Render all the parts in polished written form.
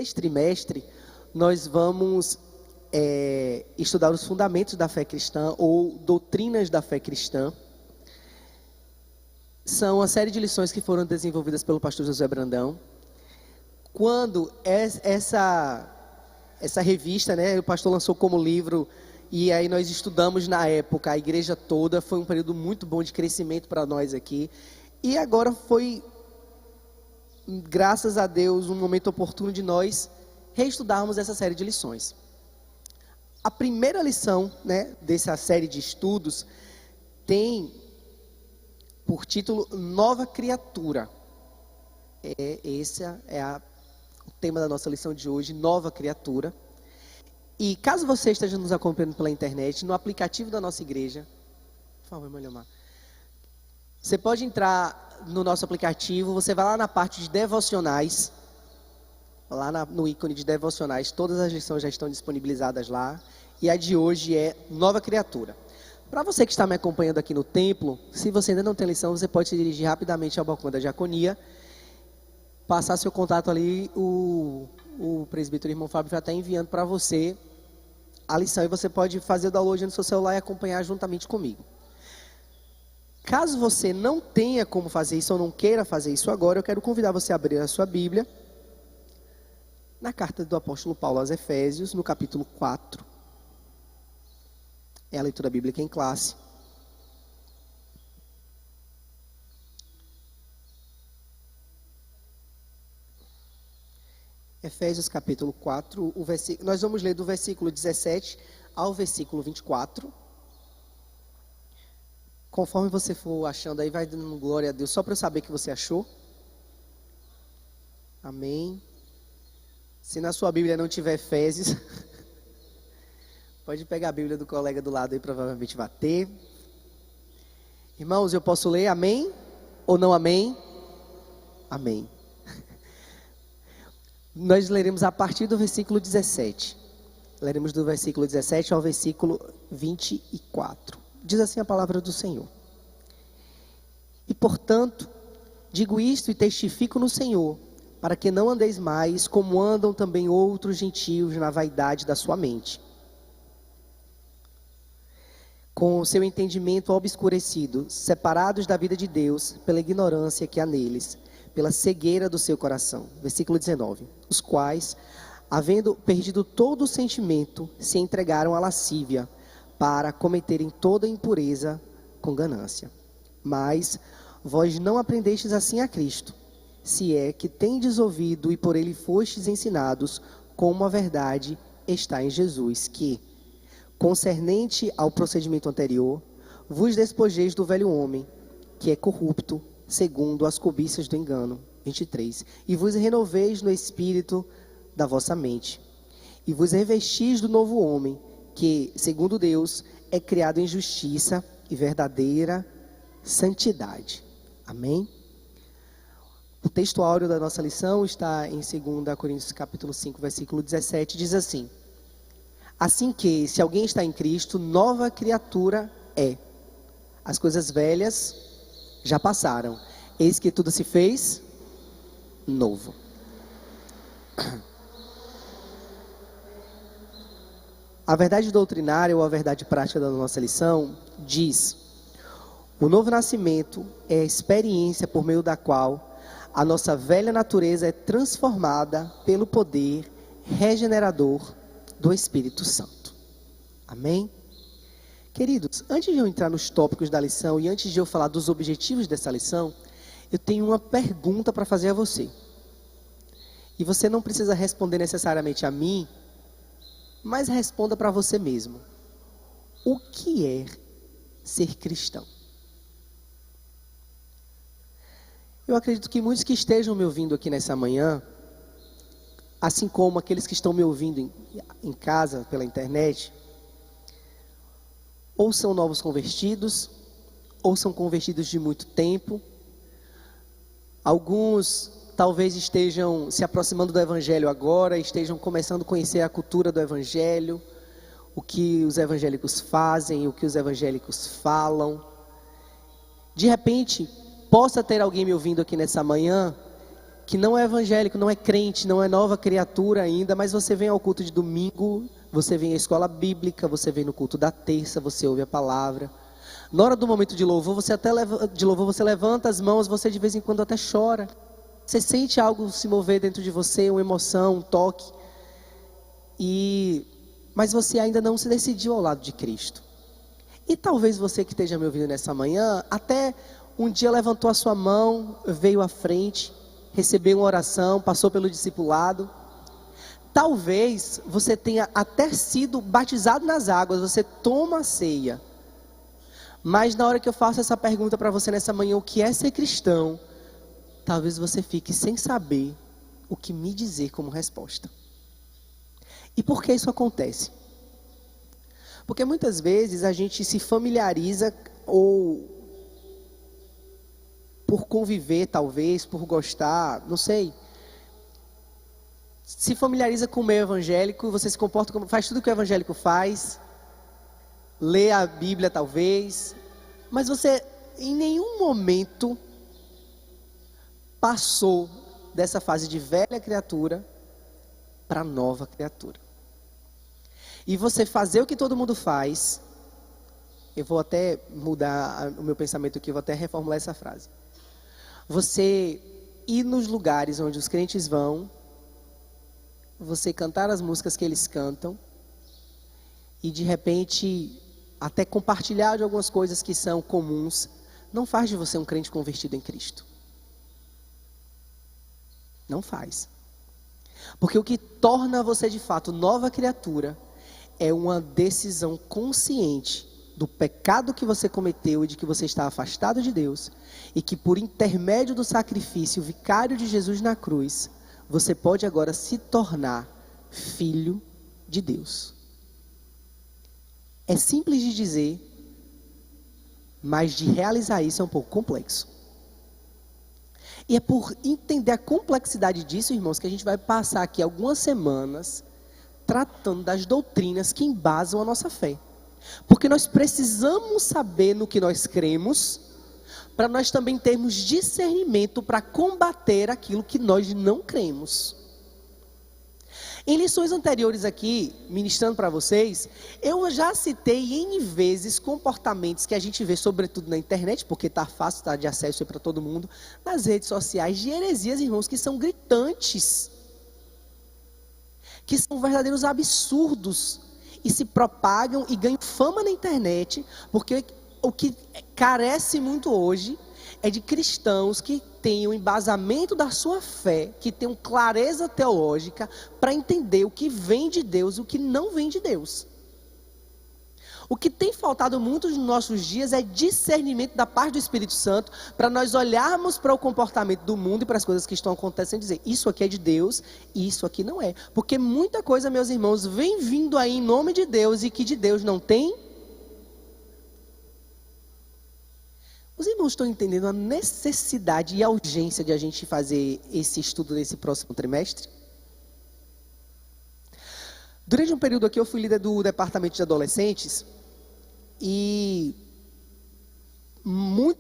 neste trimestre, nós vamos estudar os fundamentos da fé cristã ou doutrinas da fé cristã. São uma série de lições que foram desenvolvidas pelo pastor José Brandão. Quando essa revista, né, o pastor lançou como livro, e aí nós estudamos na época, a igreja toda, foi um período muito bom de crescimento para nós aqui. E agora foi, graças a Deus, um momento oportuno de nós reestudarmos essa série de lições. A primeira lição, né, dessa série de estudos tem por título Nova Criatura. Esse é o tema da nossa lição de hoje, Nova Criatura. E caso você esteja nos acompanhando pela internet, no aplicativo da nossa igreja, por favor, irmã Leomar, você pode entrar no nosso aplicativo, você vai lá na parte de devocionais, lá no ícone de devocionais, todas as lições já estão disponibilizadas lá, e a de hoje é Nova Criatura. Para você que está me acompanhando aqui no templo, se você ainda não tem lição, você pode se dirigir rapidamente ao balcão da diaconia, passar seu contato ali, o presbítero irmão Fábio já está enviando para você a lição, e você pode fazer o download no seu celular e acompanhar juntamente comigo. Caso você não tenha como fazer isso ou não queira fazer isso agora, eu quero convidar você a abrir a sua Bíblia na carta do apóstolo Paulo aos Efésios, no capítulo 4. É a leitura bíblica em classe. Efésios capítulo 4, nós vamos ler do versículo 17 ao versículo 24. Conforme você for achando aí, vai dando glória a Deus, só para eu saber que você achou. Amém. Se na sua Bíblia não tiver Efésios, pode pegar a Bíblia do colega do lado aí, provavelmente vai ter. Irmãos, eu posso ler amém ou não amém? Amém. Nós leremos a partir do versículo 17. Leremos do versículo 17 ao versículo 24. Diz assim a palavra do Senhor. E portanto, digo isto e testifico no Senhor, para que não andeis mais como andam também outros gentios na vaidade da sua mente, com o seu entendimento obscurecido, separados da vida de Deus pela ignorância que há neles, pela cegueira do seu coração. Versículo 19. Os quais, havendo perdido todo o sentimento, se entregaram à lascívia, para cometerem toda impureza com ganância. Mas vós não aprendestes assim a Cristo, se é que tendes ouvido e por ele fostes ensinados, como a verdade está em Jesus, que, concernente ao procedimento anterior, vos despojeis do velho homem, que é corrupto, segundo as cobiças do engano. 23. E vos renoveis no espírito da vossa mente, e vos revestis do novo homem, que, segundo Deus, é criado em justiça e verdadeira santidade. Amém? O texto áureo da nossa lição está em 2 Coríntios capítulo 5, versículo 17, diz assim: assim que, se alguém está em Cristo, nova criatura é. As coisas velhas já passaram, eis que tudo se fez novo. A verdade doutrinária ou a verdade prática da nossa lição diz: o novo nascimento é a experiência por meio da qual a nossa velha natureza é transformada pelo poder regenerador do Espírito Santo. Amém? Queridos, antes de eu entrar nos tópicos da lição e antes de eu falar dos objetivos dessa lição, eu tenho uma pergunta para fazer a você. E você não precisa responder necessariamente a mim, mas responda para você mesmo. O que é ser cristão? Eu acredito que muitos que estejam me ouvindo aqui nessa manhã, assim como aqueles que estão me ouvindo em casa, pela internet, ou são novos convertidos, ou são convertidos de muito tempo. Alguns talvez estejam se aproximando do Evangelho agora, estejam começando a conhecer a cultura do Evangelho, o que os evangélicos fazem, o que os evangélicos falam. De repente, possa ter alguém me ouvindo aqui nessa manhã que não é evangélico, não é crente, não é nova criatura ainda, mas você vem ao culto de domingo, você vem à escola bíblica, você vem no culto da terça, você ouve a palavra. Na hora do momento de louvor, você levanta as mãos, você de vez em quando até chora. Você sente algo se mover dentro de você, uma emoção, um toque. Mas você ainda não se decidiu ao lado de Cristo. E talvez você que esteja me ouvindo nessa manhã, até um dia levantou a sua mão, veio à frente, recebeu uma oração, passou pelo discipulado. Talvez você tenha até sido batizado nas águas, você toma a ceia. Mas na hora que eu faço essa pergunta para você nessa manhã, o que é ser cristão? Talvez você fique sem saber o que me dizer como resposta. E por que isso acontece? Porque muitas vezes a gente se familiariza, ou por conviver talvez, por gostar, não sei, se familiariza com o meio evangélico, você se comporta como, faz tudo o que o evangélico faz, lê a Bíblia talvez, mas você em nenhum momento passou dessa fase de velha criatura para nova criatura. E você fazer o que todo mundo faz, eu vou até mudar o meu pensamento aqui, eu vou até reformular essa frase. Você ir nos lugares onde os crentes vão, você cantar as músicas que eles cantam, e de repente até compartilhar de algumas coisas que são comuns, não faz de você um crente convertido em Cristo. Não faz. Porque o que torna você de fato nova criatura é uma decisão consciente do pecado que você cometeu e de que você está afastado de Deus, e que por intermédio do sacrifício vicário de Jesus na cruz, você pode agora se tornar filho de Deus. É simples de dizer, mas de realizar isso é um pouco complexo. E é por entender a complexidade disso, irmãos, que a gente vai passar aqui algumas semanas tratando das doutrinas que embasam a nossa fé. Porque nós precisamos saber no que nós cremos, para nós também termos discernimento para combater aquilo que nós não cremos. Em lições anteriores aqui, ministrando para vocês, eu já citei N vezes comportamentos que a gente vê, sobretudo na internet, porque está fácil, está de acesso para todo mundo, nas redes sociais, de heresias, irmãos, que são gritantes, que são verdadeiros absurdos, e se propagam e ganham fama na internet, porque o que carece muito hoje é de cristãos que tenham embasamento da sua fé, que tenham clareza teológica para entender o que vem de Deus e o que não vem de Deus. O que tem faltado muito nos nossos dias é discernimento da parte do Espírito Santo, para nós olharmos para o comportamento do mundo e para as coisas que estão acontecendo e dizer, isso aqui é de Deus e isso aqui não é. Porque muita coisa, meus irmãos, vem vindo aí em nome de Deus e que de Deus não tem. Os irmãos estão entendendo a necessidade e a urgência de a gente fazer esse estudo nesse próximo trimestre? Durante um período aqui eu fui líder do departamento de adolescentes e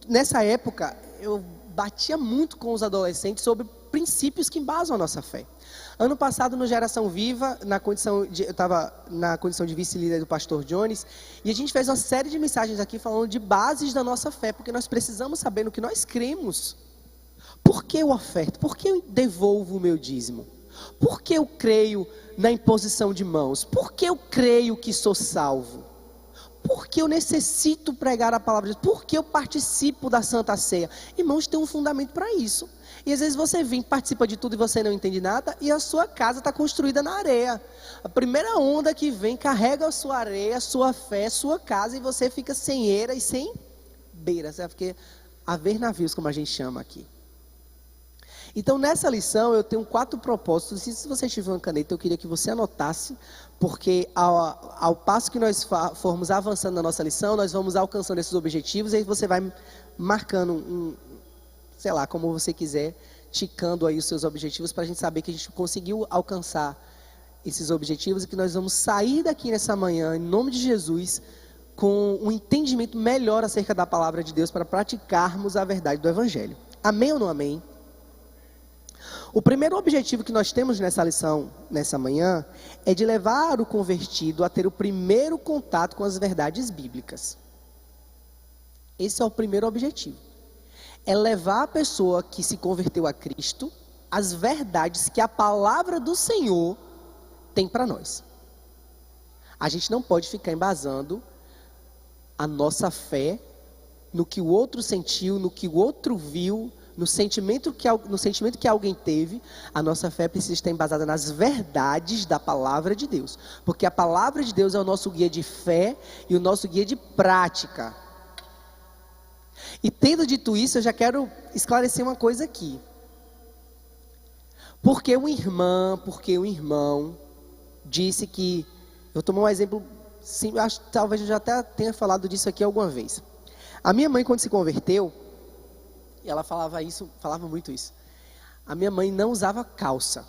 nessa época eu batia muito com os adolescentes sobre princípios que embasam a nossa fé. Ano passado, no Geração Viva, eu estava na condição de vice-líder do pastor Jones, e a gente fez uma série de mensagens aqui falando de bases da nossa fé, porque nós precisamos saber no que nós cremos. Por que eu oferto? Por que eu devolvo o meu dízimo? Por que eu creio na imposição de mãos? Por que eu creio que sou salvo? Por que eu necessito pregar a palavra de Deus? Por que eu participo da Santa Ceia? Irmãos, tem um fundamento para isso. E às vezes você vem, participa de tudo e você não entende nada, e a sua casa está construída na areia. A primeira onda que vem, carrega a sua areia, a sua fé, a sua casa, e você fica sem eira e sem beira. Porque haver navios, como a gente chama aqui. Então nessa lição eu tenho 4 propósitos, e se você tiver uma caneta eu queria que você anotasse, porque ao passo que nós formos avançando na nossa lição, nós vamos alcançando esses objetivos, e aí você vai marcando sei lá, como você quiser, ticando aí os seus objetivos, para a gente saber que a gente conseguiu alcançar esses objetivos, e que nós vamos sair daqui nessa manhã, em nome de Jesus, com um entendimento melhor acerca da palavra de Deus, para praticarmos a verdade do Evangelho. Amém ou não amém? O primeiro objetivo que nós temos nessa lição, nessa manhã, é de levar o convertido a ter o primeiro contato com as verdades bíblicas. Esse é o primeiro objetivo. É levar a pessoa que se converteu a Cristo às verdades que a palavra do Senhor tem para nós. A gente não pode ficar embasando a nossa fé no que o outro sentiu, no que o outro viu, no sentimento que alguém teve. A nossa fé precisa estar embasada nas verdades da palavra de Deus. Porque a palavra de Deus é o nosso guia de fé e o nosso guia de prática. E tendo dito isso, eu já quero esclarecer uma coisa aqui. Porque um irmão disse que... Eu tomo um exemplo, sim, talvez eu já até tenha falado disso aqui alguma vez. A minha mãe, quando se converteu, ela falava muito isso. A minha mãe não usava calça.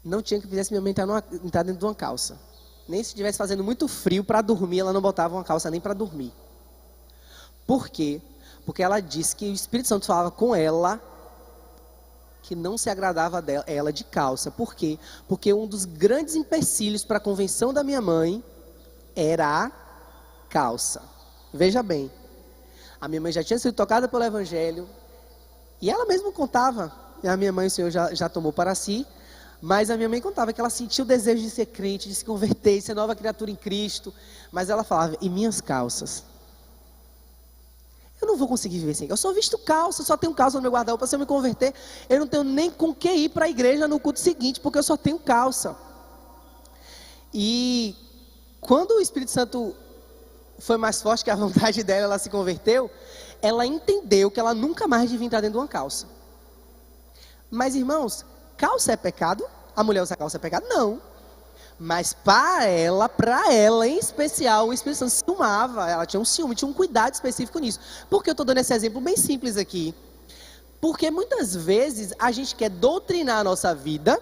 Não tinha que fizesse minha mãe entrar dentro de uma calça. Nem se estivesse fazendo muito frio para dormir, ela não botava uma calça nem para dormir. Por quê? Porque ela disse que o Espírito Santo falava com ela que não se agradava ela de calça. Por quê? Porque um dos grandes empecilhos para a conversão da minha mãe era a calça. Veja bem, a minha mãe já tinha sido tocada pelo Evangelho, e ela mesma contava, a minha mãe o Senhor já tomou para si, mas a minha mãe contava que ela sentia o desejo de ser crente, de se converter, de ser nova criatura em Cristo, mas ela falava, e minhas calças? Eu não vou conseguir viver sem. Eu só visto calça, só tenho calça no meu guarda-roupa. Se eu me converter, eu não tenho nem com que ir para a igreja no culto seguinte, porque eu só tenho calça. E quando o Espírito Santo foi mais forte que a vontade dela, ela se converteu, ela entendeu que ela nunca mais devia entrar dentro de uma calça. Mas, irmãos, calça é pecado? A mulher usar calça é pecado? Não. Mas para ela em especial, o Espírito Santo ciumava, ela tinha um ciúme, tinha um cuidado específico nisso. Por que eu estou dando esse exemplo bem simples aqui? Porque muitas vezes a gente quer doutrinar a nossa vida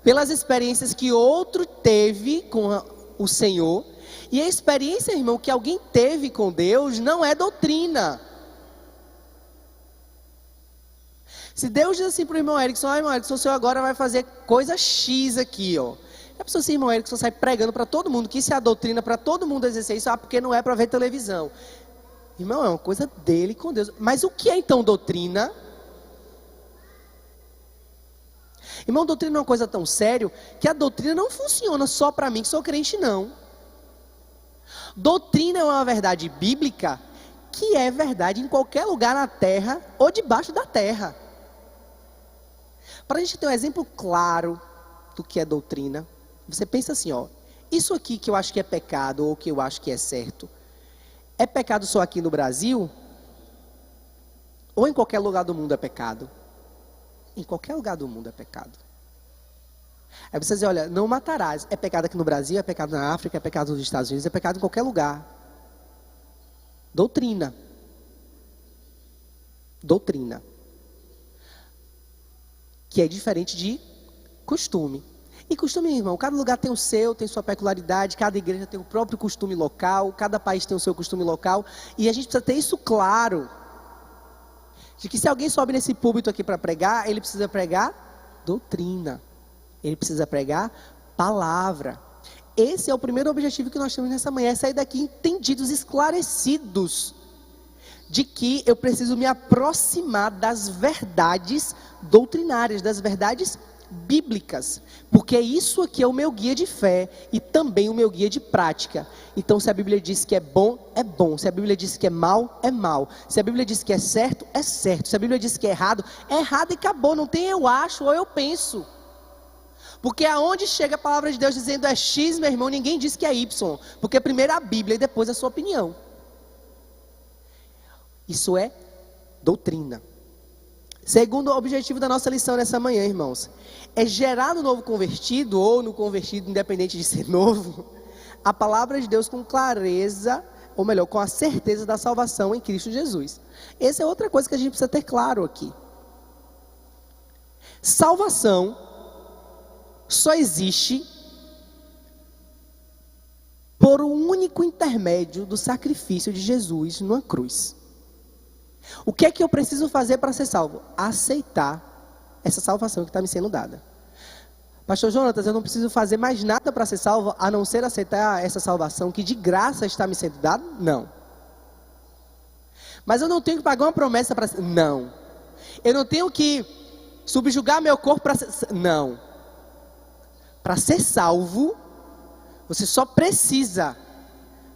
pelas experiências que outro teve com o Senhor, e a experiência, irmão, que alguém teve com Deus não é doutrina. Se Deus diz assim para o irmão Erickson, irmão Erickson, o senhor agora vai fazer coisa X aqui, ó. A pessoa assim, irmão Erickson, sai pregando para todo mundo, que isso é a doutrina para todo mundo exercer isso, porque não é para ver televisão. Irmão, é uma coisa dele com Deus. Mas o que é então doutrina? Irmão, doutrina é uma coisa tão séria, que a doutrina não funciona só para mim, que sou crente, não. Doutrina é uma verdade bíblica, que é verdade em qualquer lugar na terra, ou debaixo da terra. Para a gente ter um exemplo claro do que é doutrina, você pensa assim, ó, isso aqui que eu acho que é pecado, ou que eu acho que é certo, é pecado só aqui no Brasil? Ou em qualquer lugar do mundo é pecado? Em qualquer lugar do mundo é pecado. Aí você diz, olha, não matarás, é pecado aqui no Brasil, é pecado na África, é pecado nos Estados Unidos, é pecado em qualquer lugar. Doutrina. Doutrina. Que é diferente de costume. E costume, irmão, cada lugar tem o seu, tem sua peculiaridade, cada igreja tem o próprio costume local, cada país tem o seu costume local, e a gente precisa ter isso claro, de que se alguém sobe nesse púlpito aqui para pregar, ele precisa pregar doutrina, ele precisa pregar palavra. Esse é o primeiro objetivo que nós temos nessa manhã, é sair daqui entendidos, esclarecidos, de que eu preciso me aproximar das verdades doutrinárias, das verdades bíblicas, porque isso aqui é o meu guia de fé e também o meu guia de prática. Então, se a Bíblia diz que é bom, se a Bíblia diz que é mal, se a Bíblia diz que é certo, se a Bíblia diz que é errado e acabou, não tem eu acho ou eu penso, porque aonde chega a palavra de Deus dizendo é X, meu irmão, ninguém diz que é Y, porque primeiro a Bíblia e depois a sua opinião. Isso é doutrina. Segundo objetivo da nossa lição nessa manhã, irmãos, é gerar no novo convertido, ou no convertido independente de ser novo, a palavra de Deus com clareza, ou melhor, com a certeza da salvação em Cristo Jesus. Essa é outra coisa que a gente precisa ter claro aqui. Salvação só existe por um único intermédio do sacrifício de Jesus numa cruz. O que é que eu preciso fazer para ser salvo? Aceitar essa salvação que está me sendo dada. Pastor Jonatas, eu não preciso fazer mais nada para ser salvo, a não ser aceitar essa salvação que de graça está me sendo dada? Não. Mas eu não tenho que pagar uma promessa para... Não. Eu não tenho que subjugar meu corpo para ser... Não. Para ser salvo, você só precisa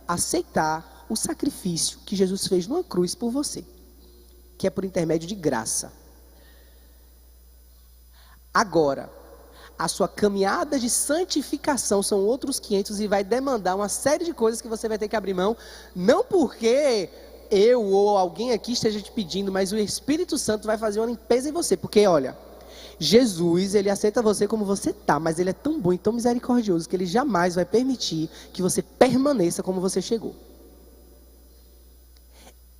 aceitar o sacrifício que Jesus fez numa cruz por você, que é por intermédio de graça. Agora, a sua caminhada de santificação são outros 500 e vai demandar uma série de coisas que você vai ter que abrir mão, não porque eu ou alguém aqui esteja te pedindo, mas o Espírito Santo vai fazer uma limpeza em você, porque olha, Jesus, ele aceita você como você está, mas ele é tão bom e tão misericordioso que ele jamais vai permitir que você permaneça como você chegou.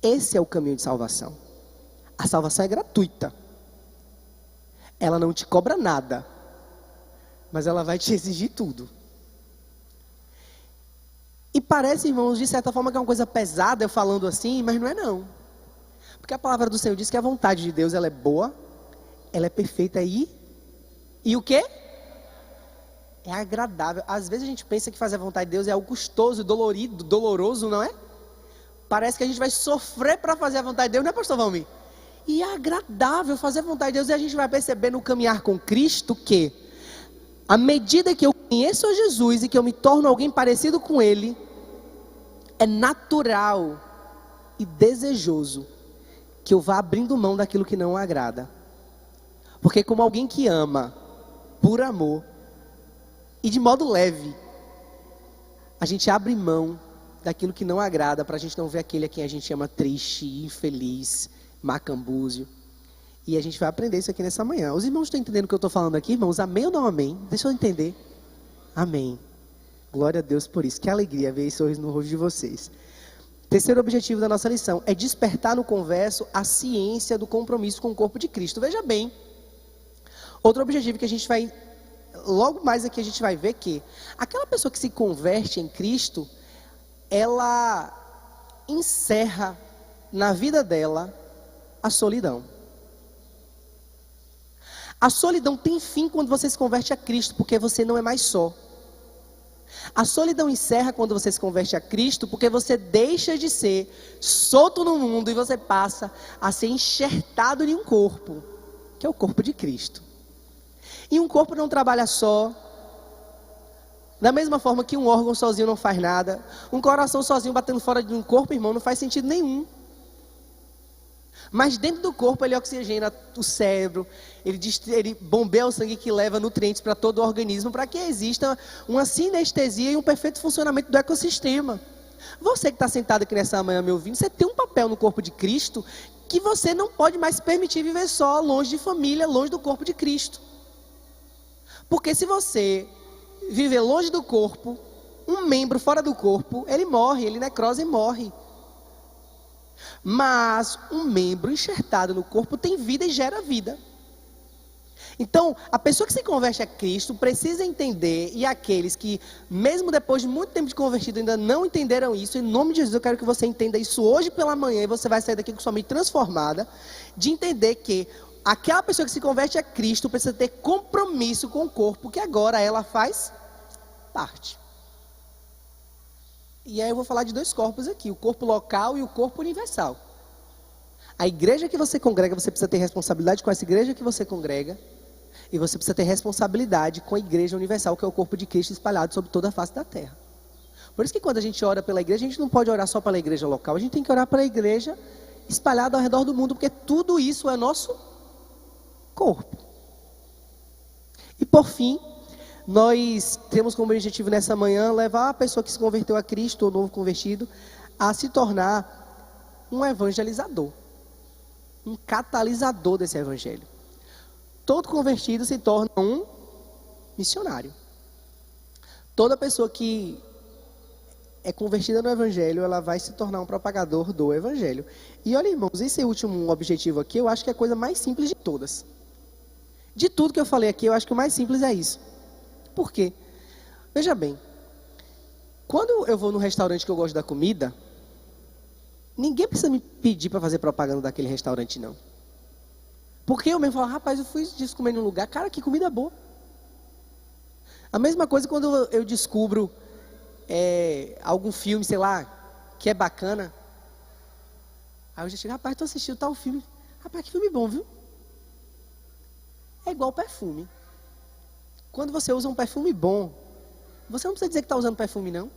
Esse é o caminho de salvação. A salvação é gratuita. Ela não te cobra nada, mas ela vai te exigir tudo. E parece, irmãos, de certa forma que é uma coisa pesada eu falando assim, mas não é não. Porque a palavra do Senhor diz que a vontade de Deus, ela é boa, ela é perfeita e o quê? É agradável. Às vezes a gente pensa que fazer a vontade de Deus é algo custoso, dolorido, doloroso, não é? Parece que a gente vai sofrer para fazer a vontade de Deus, não é, pastor Valmir? E é agradável fazer a vontade de Deus, e a gente vai perceber no caminhar com Cristo que, à medida que eu conheço a Jesus e que eu me torno alguém parecido com Ele, é natural e desejoso que eu vá abrindo mão daquilo que não agrada. Porque como alguém que ama, por amor, e de modo leve, a gente abre mão daquilo que não agrada, para a gente não ver aquele a quem a gente ama triste, infeliz, macambúzio. E a gente vai aprender isso aqui nessa manhã. Os irmãos estão entendendo o que eu estou falando aqui, irmãos? Amém ou não amém? Deixa eu entender. Amém. Glória a Deus por isso. Que alegria ver esse sorriso no rosto de vocês. Terceiro objetivo da nossa lição é despertar no converso a ciência do compromisso com o corpo de Cristo. Veja bem, outro objetivo que a gente vai, logo mais aqui a gente vai ver que aquela pessoa que se converte em Cristo, ela encerra na vida dela a solidão. A solidão tem fim quando você se converte a Cristo, porque você não é mais só. A solidão encerra quando você se converte a Cristo, porque você deixa de ser solto no mundo e você passa a ser enxertado em um corpo, que é o corpo de Cristo. E um corpo não trabalha só. Da mesma forma que um órgão sozinho não faz nada, um coração sozinho batendo fora de um corpo, irmão, não faz sentido nenhum. Mas dentro do corpo ele oxigena o cérebro, ele bombeia o sangue que leva nutrientes para todo o organismo, para que exista uma sinestesia e um perfeito funcionamento do ecossistema. Você que está sentado aqui nessa manhã me ouvindo, você tem um papel no corpo de Cristo que você não pode mais se permitir viver só, longe de família, longe do corpo de Cristo. Porque se você viver longe do corpo, um membro fora do corpo, ele morre, ele necrose e morre. Mas um membro enxertado no corpo tem vida e gera vida. Então, a pessoa que se converte a Cristo precisa entender, e aqueles que, mesmo depois de muito tempo de convertido, ainda não entenderam isso, em nome de Jesus, eu quero que você entenda isso hoje pela manhã, e você vai sair daqui com sua mente transformada, de entender que aquela pessoa que se converte a Cristo precisa ter compromisso com o corpo, que agora ela faz parte. E aí eu vou falar de dois corpos aqui, o corpo local e o corpo universal. A igreja que você congrega, você precisa ter responsabilidade com essa igreja que você congrega, e você precisa ter responsabilidade com a igreja universal, que é o corpo de Cristo espalhado sobre toda a face da terra. Por isso que quando a gente ora pela igreja, a gente não pode orar só pela igreja local, a gente tem que orar pela igreja espalhada ao redor do mundo, porque tudo isso é nosso corpo. E por fim, nós temos como objetivo nessa manhã levar a pessoa que se converteu a Cristo, ou novo convertido, a se tornar um evangelizador, um catalisador desse evangelho. Todo convertido se torna um missionário. Toda pessoa que é convertida no evangelho, ela vai se tornar um propagador do evangelho. E olha, irmãos, esse último objetivo aqui, eu acho que é a coisa mais simples de todas. De tudo que eu falei aqui, eu acho que o mais simples é isso. Por quê? Veja bem, quando eu vou num restaurante que eu gosto da comida, Ninguém precisa me pedir para fazer propaganda daquele restaurante, não. Porque eu mesmo falo, rapaz, eu fui comer num lugar, cara, que comida boa. A mesma coisa quando eu descubro algum filme, sei lá, que é bacana. Aí eu já chego, rapaz, tu assistiu tal filme. Rapaz, que filme bom, viu? É igual perfume. Quando você usa um perfume bom, você não precisa dizer que está usando perfume, não.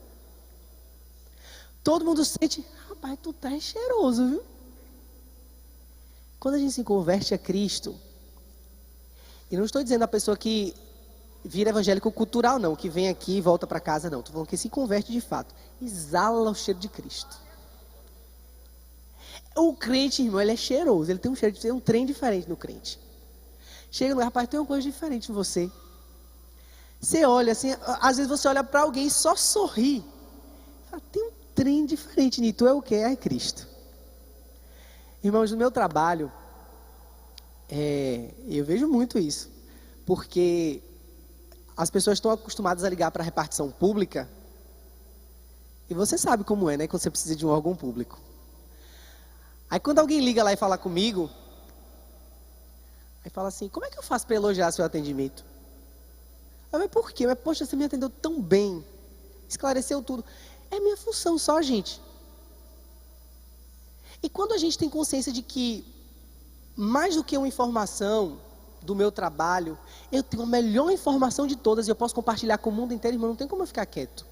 Todo mundo sente, rapaz, tu tá cheiroso, viu? Quando a gente se converte a Cristo, e não estou dizendo a pessoa que vira evangélico cultural, não, que vem aqui e volta para casa, não. Estou falando que se converte de fato. Exala o cheiro de Cristo. O crente, irmão, ele é cheiroso. Ele tem um cheiro, tem um trem diferente no crente. Chega no rapaz, tem uma coisa diferente em você. Você olha assim, às vezes você olha para alguém e só sorri. Fala, tem um trem diferente em tu, é o quê? É Cristo. Irmãos, no meu trabalho, eu vejo muito isso. Porque as pessoas estão acostumadas a ligar para a repartição pública. E você sabe como é, né? Quando você precisa de um órgão público. Aí quando alguém liga lá e fala comigo, aí fala assim, como é que eu faço para elogiar seu atendimento? Eu falei, por quê? Mas, poxa, você me atendeu tão bem, esclareceu tudo. É minha função só, gente. E quando a gente tem consciência de que, mais do que uma informação do meu trabalho, eu tenho a melhor informação de todas e eu posso compartilhar com o mundo inteiro, irmão, não tem como eu ficar quieto.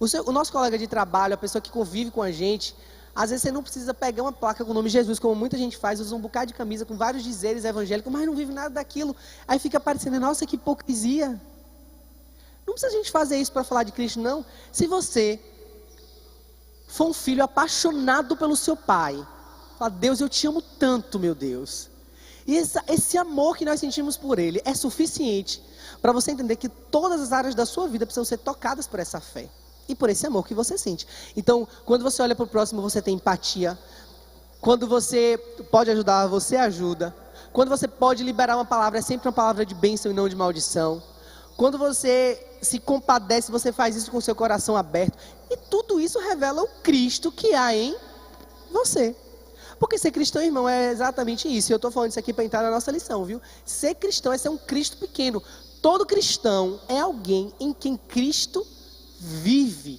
O nosso colega de trabalho, a pessoa que convive com a gente, às vezes você não precisa pegar uma placa com o nome de Jesus, como muita gente faz, usa um bocado de camisa com vários dizeres evangélicos, mas não vive nada daquilo. Aí fica parecendo, nossa, que hipocrisia. Não precisa a gente fazer isso para falar de Cristo, não. Se você for um filho apaixonado pelo seu pai, fala, Deus, eu te amo tanto, meu Deus. E esse amor que nós sentimos por Ele é suficiente para você entender que todas as áreas da sua vida precisam ser tocadas por essa fé. E por esse amor que você sente. Então, quando você olha para o próximo, você tem empatia. Quando você pode ajudar, você ajuda. Quando você pode liberar uma palavra, é sempre uma palavra de bênção e não de maldição. Quando você se compadece, você faz isso com seu coração aberto. E tudo isso revela o Cristo que há em você. Porque ser cristão, irmão, é exatamente isso. E eu estou falando isso aqui para entrar na nossa lição, viu? Ser cristão é ser um Cristo pequeno. Todo cristão é alguém em quem Cristo vive.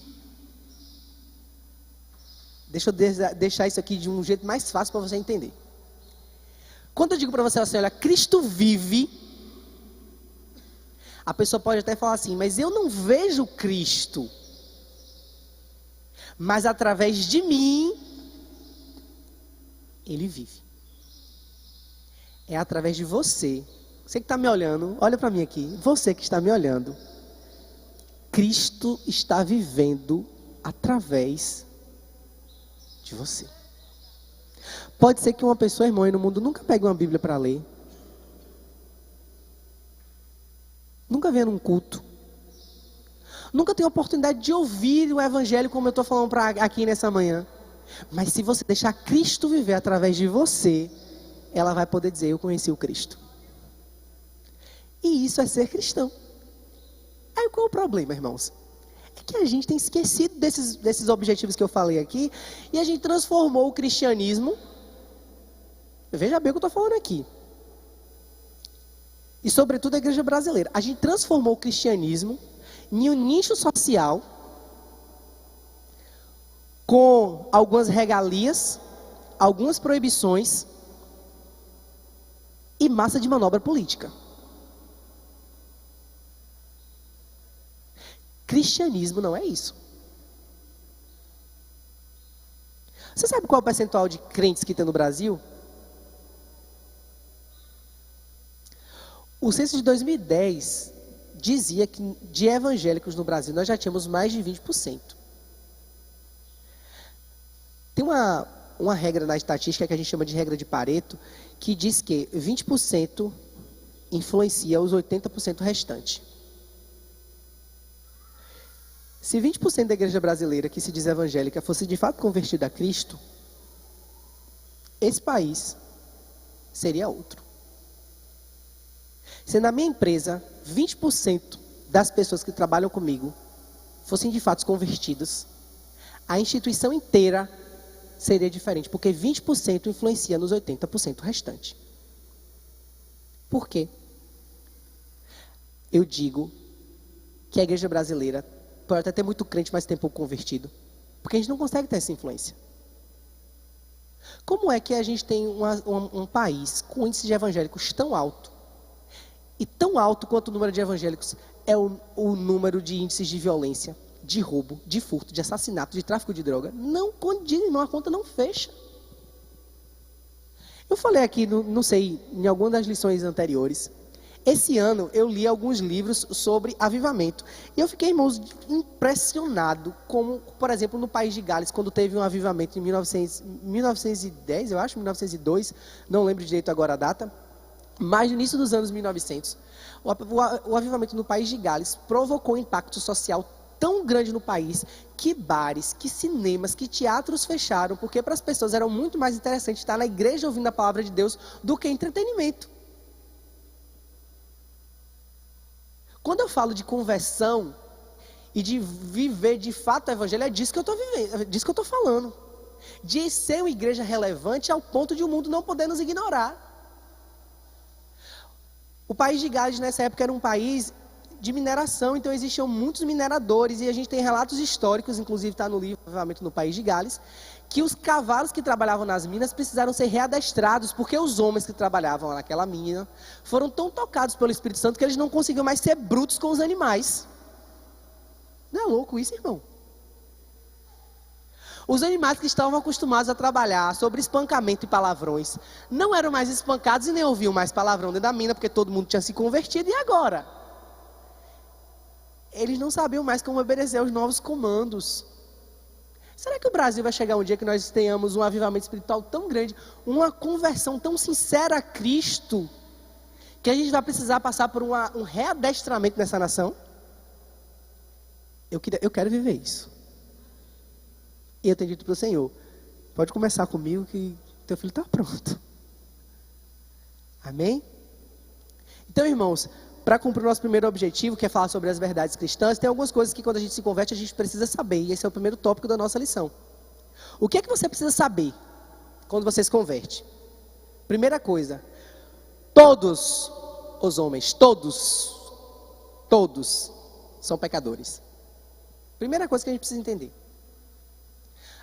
Deixa eu deixar isso aqui de um jeito mais fácil para você entender. Quando eu digo para você assim, olha, Cristo vive, a pessoa pode até falar assim, mas eu não vejo Cristo. Mas através de mim, Ele vive. É através de você. Você que está me olhando, olha para mim aqui. Você que está me olhando. Cristo está vivendo através de você. Pode ser que uma pessoa, irmão, aí no mundo nunca pegue uma Bíblia para ler. Nunca venha num culto. Nunca tenha a oportunidade de ouvir o Evangelho como eu estou falando aqui nessa manhã. Mas se você deixar Cristo viver através de você, ela vai poder dizer, eu conheci o Cristo. E isso é ser cristão. Aí qual é o problema, irmãos? É que a gente tem esquecido desses objetivos que eu falei aqui, e a gente transformou o cristianismo, veja bem o que eu estou falando aqui, e sobretudo a igreja brasileira, a gente transformou o cristianismo em um nicho social, com algumas regalias, algumas proibições, e massa de manobra política. Cristianismo não é isso. Você sabe qual é o percentual de crentes que tem no Brasil? O censo de 2010 dizia que de evangélicos no Brasil nós já tínhamos mais de 20%. Tem uma regra na estatística que a gente chama de regra de Pareto, que diz que 20% influencia os 80% restantes. Se 20% da igreja brasileira que se diz evangélica fosse de fato convertida a Cristo, esse país seria outro. Se na minha empresa 20% das pessoas que trabalham comigo fossem de fato convertidas, a instituição inteira seria diferente, porque 20% influencia nos 80% restante. Por quê? Eu digo que a igreja brasileira pode até ter muito crente, mas tem pouco convertido, porque a gente não consegue ter essa influência. Como é que a gente tem um país com índice de evangélicos tão alto, e tão alto quanto o número de evangélicos é o número de índices de violência, de roubo, de furto, de assassinato, de tráfico de droga? Não condiz, irmão, a conta não fecha. Eu falei aqui, não sei, em alguma das lições anteriores, esse ano eu li alguns livros sobre avivamento. E eu fiquei, irmãos, impressionado como, por exemplo, no país de Gales, quando teve um avivamento em 1910, eu acho, 1902, não lembro direito agora a data, mas no início dos anos 1900, o avivamento no país de Gales provocou um impacto social tão grande no país, que bares, que cinemas, que teatros fecharam, porque para as pessoas era muito mais interessante estar na igreja ouvindo a palavra de Deus do que entretenimento. Quando eu falo de conversão e de viver de fato o evangelho, é disso que eu estou vivendo, é disso que eu estou falando. De ser uma igreja relevante ao ponto de o mundo não poder nos ignorar. O país de Gales nessa época era um país de mineração, então existiam muitos mineradores, e a gente tem relatos históricos, inclusive está no livro Avivamento no País de Gales, que os cavalos que trabalhavam nas minas precisaram ser readestrados, porque os homens que trabalhavam naquela mina foram tão tocados pelo Espírito Santo que eles não conseguiam mais ser brutos com os animais. Não é louco isso, irmão? Os animais que estavam acostumados a trabalhar sobre espancamento e palavrões não eram mais espancados e nem ouviam mais palavrão dentro da mina, porque todo mundo tinha se convertido, e agora? Eles não sabiam mais como obedecer aos novos comandos. Será que o Brasil vai chegar um dia que nós tenhamos um avivamento espiritual tão grande, uma conversão tão sincera a Cristo, que a gente vai precisar passar por um readestramento nessa nação? Eu quero viver isso. E eu tenho dito para o Senhor, pode começar comigo que teu filho está pronto. Amém? Então, irmãos, para cumprir o nosso primeiro objetivo, que é falar sobre as verdades cristãs, tem algumas coisas que quando a gente se converte, a gente precisa saber. E esse é o primeiro tópico da nossa lição. O que é que você precisa saber quando você se converte? Primeira coisa, todos os homens, todos são pecadores. Primeira coisa que a gente precisa entender.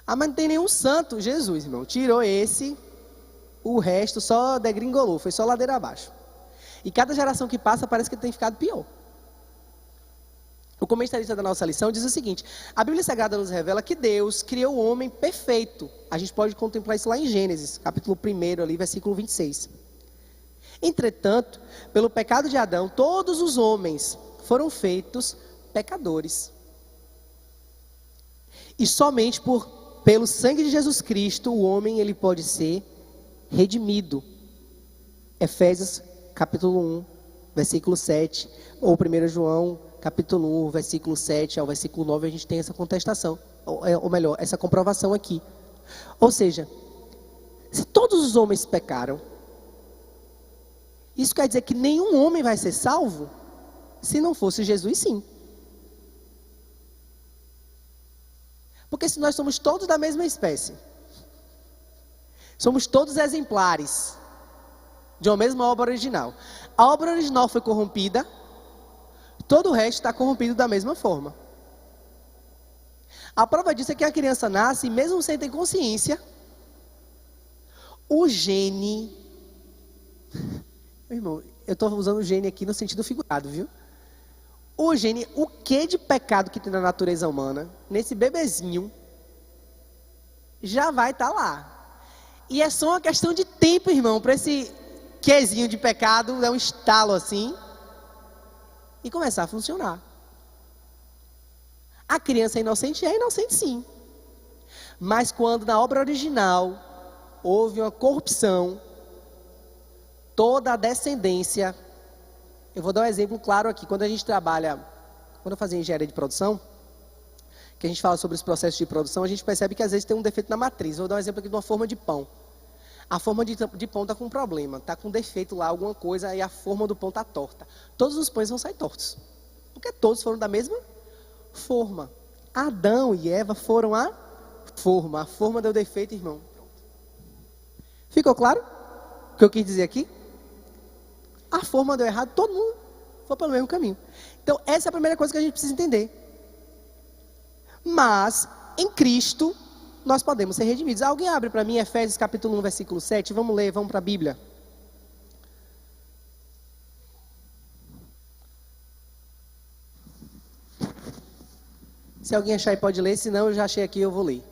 Ah, mas não tem nenhum santo. Jesus, irmão, tirou esse, o resto só degringolou, foi só ladeira abaixo. E cada geração que passa parece que tem ficado pior. O comentarista da nossa lição diz o seguinte: a Bíblia Sagrada nos revela que Deus criou o homem perfeito. A gente pode contemplar isso lá em Gênesis, capítulo 1, ali, versículo 26. Entretanto, pelo pecado de Adão, todos os homens foram feitos pecadores. E somente pelo sangue de Jesus Cristo, o homem ele pode ser redimido. Efésios capítulo 1, versículo 7, ou 1 João, capítulo 1, versículo 7 ao versículo 9, a gente tem essa contestação, ou melhor, essa comprovação aqui. Ou seja, se todos os homens pecaram, isso quer dizer que nenhum homem vai ser salvo? Se não fosse Jesus, sim. Porque se nós somos todos da mesma espécie, somos todos exemplares de uma mesma obra original. A obra original foi corrompida, todo o resto está corrompido da mesma forma. A prova disso é que a criança nasce e mesmo sem ter consciência, o gene... Meu irmão, eu estou usando o gene aqui no sentido figurado, viu? O gene, o que de pecado que tem na natureza humana, nesse bebezinho, já vai estar lá. E é só uma questão de tempo, irmão, para esse quezinho de pecado dar um estalo assim e começar a funcionar. A criança é inocente sim. Mas quando na obra original houve uma corrupção, toda a descendência... Eu vou dar um exemplo claro aqui. Quando a gente trabalha, quando eu fazia engenharia de produção, que a gente fala sobre os processos de produção, a gente percebe que às vezes tem um defeito na matriz. Vou dar um exemplo aqui de uma forma de pão. A forma de pão está com um problema, está com um defeito lá, alguma coisa, e a forma do pão está torta. Todos os pães vão sair tortos, porque todos foram da mesma forma. Adão e Eva foram a forma. A forma deu defeito, irmão. Ficou claro o que eu quis dizer aqui? A forma deu errado, todo mundo foi pelo mesmo caminho. Então, essa é a primeira coisa que a gente precisa entender. Mas, em Cristo, nós podemos ser redimidos. Alguém abre para mim Efésios capítulo 1, versículo 7. Vamos ler, vamos para a Bíblia. Se alguém achar aí pode ler, se não eu já achei aqui, eu vou ler.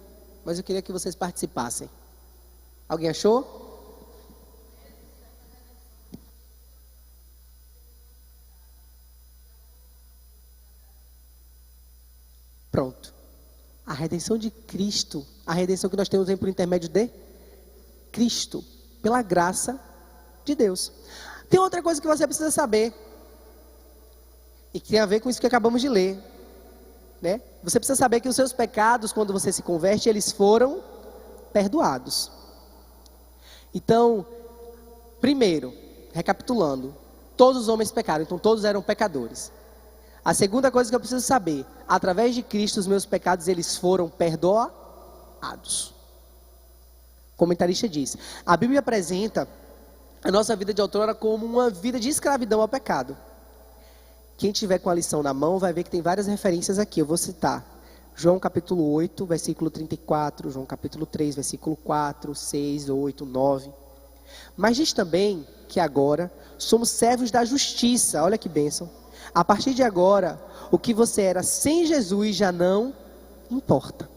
Mas eu queria que vocês participassem. Alguém achou? Pronto. A redenção de Cristo, a redenção que nós temos por intermédio de Cristo, pela graça de Deus. Tem outra coisa que você precisa saber, e que tem a ver com isso que acabamos de ler, né? Você precisa saber que os seus pecados, quando você se converte, eles foram perdoados. Então, primeiro, recapitulando, todos os homens pecaram, então todos eram pecadores. A segunda coisa que eu preciso saber, através de Cristo, os meus pecados, eles foram perdoados. O comentarista diz, a Bíblia apresenta a nossa vida de outrora como uma vida de escravidão ao pecado. Quem tiver com a lição na mão vai ver que tem várias referências aqui, eu vou citar. João capítulo 8, versículo 34, João capítulo 3, versículo 4, 6, 8, 9. Mas diz também que agora somos servos da justiça, olha que bênção. A partir de agora, o que você era sem Jesus já não importa.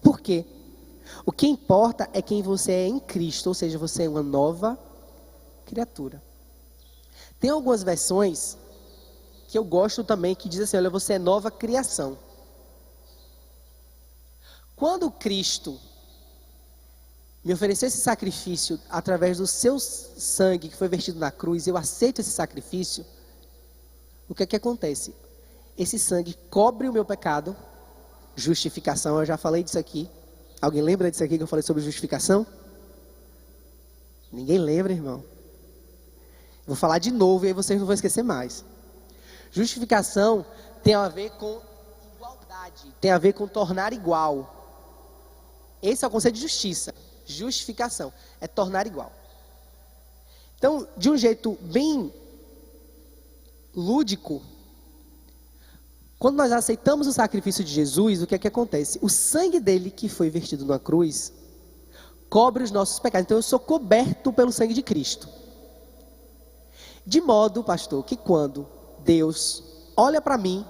Por quê? O que importa é quem você é em Cristo, ou seja, você é uma nova criatura. Tem algumas versões que eu gosto também, que diz assim, olha, você é nova criação. Quando Cristo me ofereceu esse sacrifício através do seu sangue que foi vertido na cruz, eu aceito esse sacrifício, o que é que acontece? Esse sangue cobre o meu pecado, justificação, eu já falei disso aqui. Alguém lembra disso aqui que eu falei sobre justificação? Ninguém lembra, irmão. Vou falar de novo e aí vocês não vão esquecer mais. Justificação tem a ver com igualdade, tem a ver com tornar igual. Esse é o conceito de justiça. Justificação é tornar igual. Então, de um jeito bem lúdico, quando nós aceitamos o sacrifício de Jesus, o que é que acontece? O sangue dele que foi vertido na cruz cobre os nossos pecados. Então eu sou coberto pelo sangue de Cristo. De modo, pastor, que quando Deus olha para mim,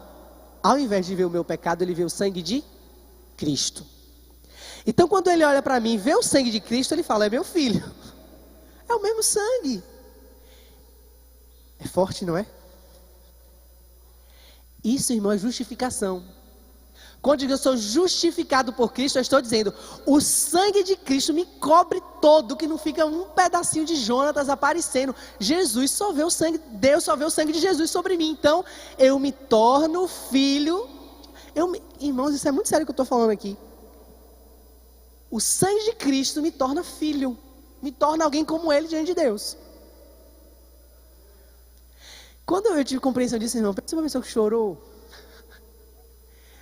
ao invés de ver o meu pecado, ele vê o sangue de Cristo. Então quando ele olha para mim e vê o sangue de Cristo, ele fala, é meu filho. É o mesmo sangue. É forte, não é? Isso, irmão, é justificação. Quando eu sou justificado por Cristo, eu estou dizendo, o sangue de Cristo me cobre todo, que não fica um pedacinho de Jonatas aparecendo. Jesus só vê o sangue, Deus só vê o sangue de Jesus sobre mim. Então, eu me torno filho. Irmãos, isso é muito sério que eu estou falando aqui. O sangue de Cristo me torna filho, me torna alguém como ele diante de Deus. Quando eu tive compreensão disso, irmão, pensa uma pessoa que chorou.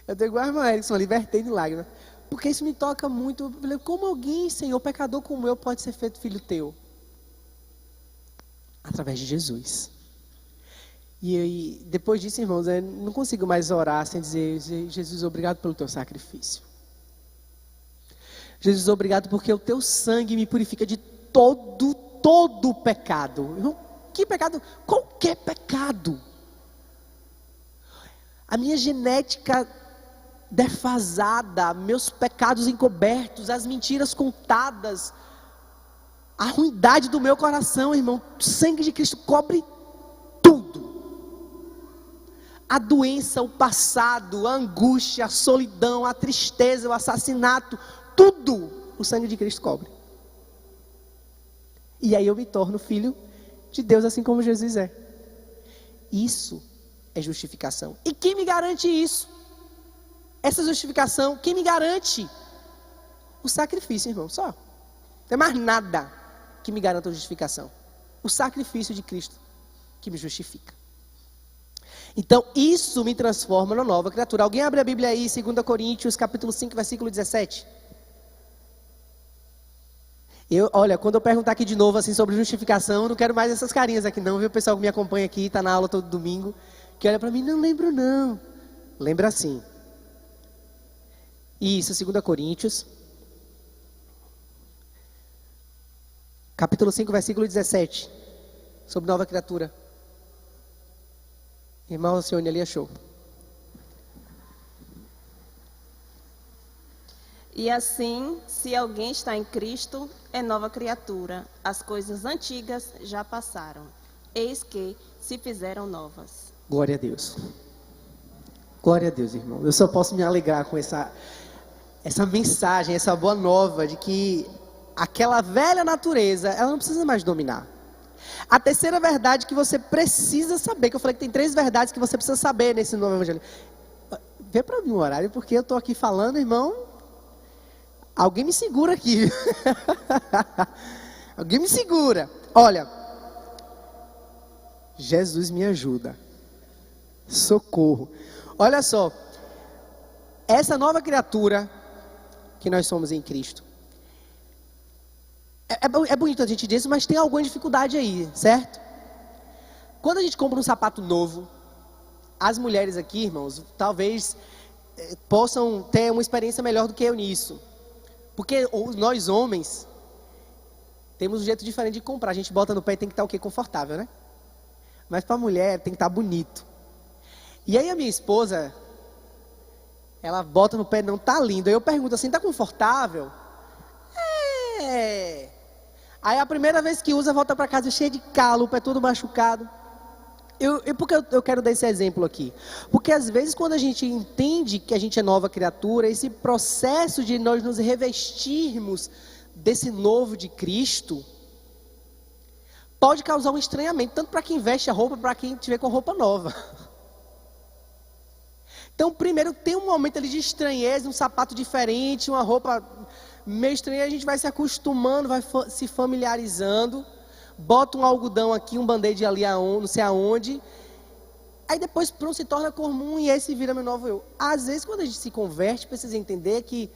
Eu tô igual a irmã Erickson, libertei de lágrimas. Porque isso me toca muito. Eu falei, como alguém, Senhor, pecador como eu, pode ser feito filho teu? Através de Jesus. E aí, depois disso, irmãos, eu não consigo mais orar sem dizer, Jesus, obrigado pelo teu sacrifício. Jesus, obrigado porque o teu sangue me purifica de todo pecado. Irmão, que pecado? Qualquer pecado. A minha genética defasada, meus pecados encobertos, as mentiras contadas, a ruindade do meu coração, irmão, o sangue de Cristo cobre tudo. A doença, o passado, a angústia, a solidão, a tristeza, o assassinato, tudo o sangue de Cristo cobre. E aí eu me torno filho de Deus, assim como Jesus é. Isso é justificação. E quem me garante isso? Essa justificação, quem me garante? O sacrifício, irmão, só. Não tem mais nada que me garanta a justificação. O sacrifício de Cristo que me justifica. Então, isso me transforma numa nova criatura. Alguém abre a Bíblia aí, 2 Coríntios, capítulo 5, versículo 17. Olha, quando eu perguntar aqui de novo assim, sobre justificação, eu não quero mais essas carinhas aqui não, viu? O pessoal que me acompanha aqui, está na aula todo domingo, que olha para mim, não lembro não. Lembra sim. Isso, 2 Coríntios, capítulo 5, versículo 17, sobre nova criatura. Irmão Alcione ali achou. E assim, se alguém está em Cristo, é nova criatura. As coisas antigas já passaram. Eis que se fizeram novas. Glória a Deus. Glória a Deus, irmão. Eu só posso me alegrar com essa mensagem, essa boa nova de que aquela velha natureza, ela não precisa mais dominar. A terceira verdade que você precisa saber, que eu falei que tem 3 verdades que você precisa saber nesse novo evangelho. Vê para mim o horário, porque eu estou aqui falando, irmão. Alguém me segura aqui. Alguém me segura. Olha. Jesus me ajuda. Socorro. Olha só. Essa nova criatura que nós somos em Cristo. É bonito a gente dizer isso, mas tem alguma dificuldade aí, certo? Quando a gente compra um sapato novo, as mulheres aqui, irmãos, talvez possam ter uma experiência melhor do que eu nisso. Porque nós homens temos um jeito diferente de comprar. A gente bota no pé e tem que estar o quê? Confortável, né? Mas para a mulher tem que estar bonito. E aí a minha esposa, ela bota no pé, não, tá lindo. Aí eu pergunto assim, tá confortável? É. Aí a primeira vez que usa, volta para casa cheia de calo, o pé todo machucado. Por que eu quero dar esse exemplo aqui? Porque às vezes quando a gente entende que a gente é nova criatura, esse processo de nós nos revestirmos desse novo de Cristo, pode causar um estranhamento, tanto para quem veste a roupa, para quem estiver com roupa nova. Então primeiro tem um momento ali de estranheza, um sapato diferente, uma roupa meio estranha, a gente vai se acostumando, vai se familiarizando. Bota um algodão aqui, um band-aid ali, não sei aonde. Aí depois pronto, se torna comum e esse vira meu novo eu. Às vezes quando a gente se converte, precisa entender que,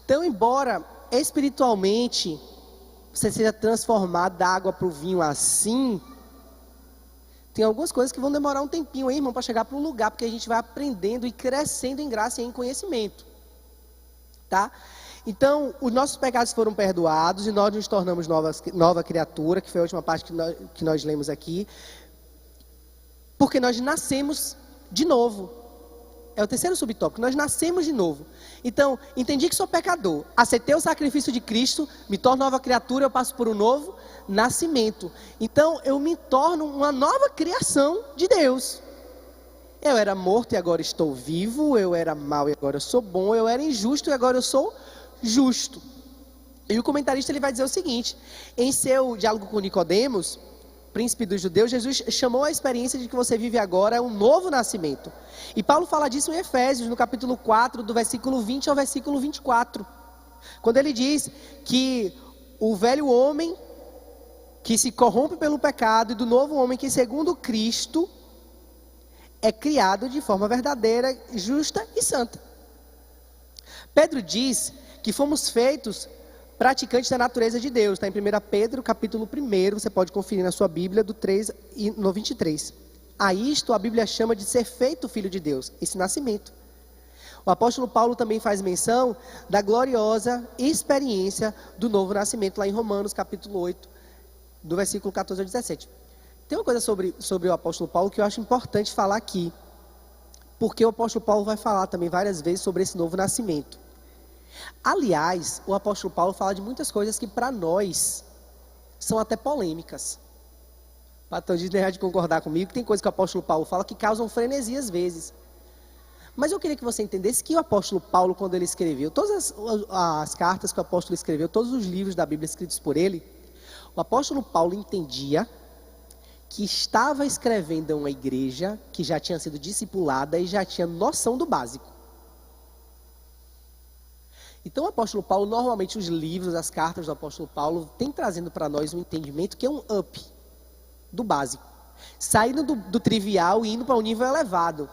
então embora espiritualmente você seja transformado da água para o vinho assim, tem algumas coisas que vão demorar um tempinho aí, irmão, para chegar para um lugar, porque a gente vai aprendendo e crescendo em graça e em conhecimento. Tá? Então, os nossos pecados foram perdoados e nós nos tornamos nova criatura, que foi a última parte que nós lemos aqui, porque nós nascemos de novo. É o terceiro subtópico, nós nascemos de novo. Então, entendi que sou pecador, aceitei o sacrifício de Cristo, me torno nova criatura, eu passo por um novo nascimento. Então, eu me torno uma nova criação de Deus. Eu era morto e agora estou vivo, eu era mau e agora eu sou bom, eu era injusto e agora eu sou justo. E o comentarista ele vai dizer o seguinte: em seu diálogo com Nicodemos, príncipe dos judeus, Jesus chamou a experiência de que você vive agora um novo nascimento. E Paulo fala disso em Efésios, no capítulo 4, do versículo 20 ao versículo 24. Quando ele diz que o velho homem que se corrompe pelo pecado e do novo homem que segundo Cristo é criado de forma verdadeira, justa e santa. Pedro diz que fomos feitos praticantes da natureza de Deus. Está em 1 Pedro, capítulo 1, você pode conferir na sua Bíblia, do 3 e no 23. A isto a Bíblia chama de ser feito filho de Deus, esse nascimento. O apóstolo Paulo também faz menção da gloriosa experiência do novo nascimento, lá em Romanos, capítulo 8, do versículo 14 ao 17. Tem uma coisa sobre o apóstolo Paulo que eu acho importante falar aqui, porque o apóstolo Paulo vai falar também várias vezes sobre esse novo nascimento. Aliás, o apóstolo Paulo fala de muitas coisas que para nós são até polêmicas. Para deixar de concordar comigo, que tem coisas que o apóstolo Paulo fala que causam frenesi às vezes. Mas eu queria que você entendesse que o apóstolo Paulo, quando ele escreveu todas as cartas que o apóstolo escreveu, todos os livros da Bíblia escritos por ele, o apóstolo Paulo entendia que estava escrevendo a uma igreja que já tinha sido discipulada e já tinha noção do básico. Então o apóstolo Paulo, normalmente os livros, as cartas do apóstolo Paulo, tem trazendo para nós um entendimento que é um up do básico. Saindo do trivial e indo para um nível elevado.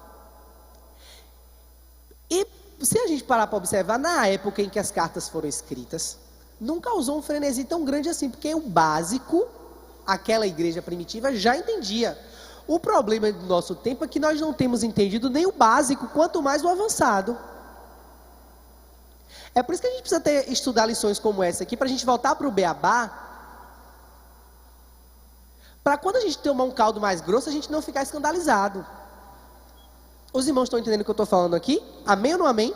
E se a gente parar para observar, na época em que as cartas foram escritas, não causou um frenesi tão grande assim, porque o básico, aquela igreja primitiva já entendia. O problema do nosso tempo é que nós não temos entendido nem o básico, quanto mais o avançado. É por isso que a gente precisa estudar lições como essa aqui, para a gente voltar para o beabá, para quando a gente tomar um caldo mais grosso, a gente não ficar escandalizado. Os irmãos estão entendendo o que eu estou falando aqui? Amém ou não amém?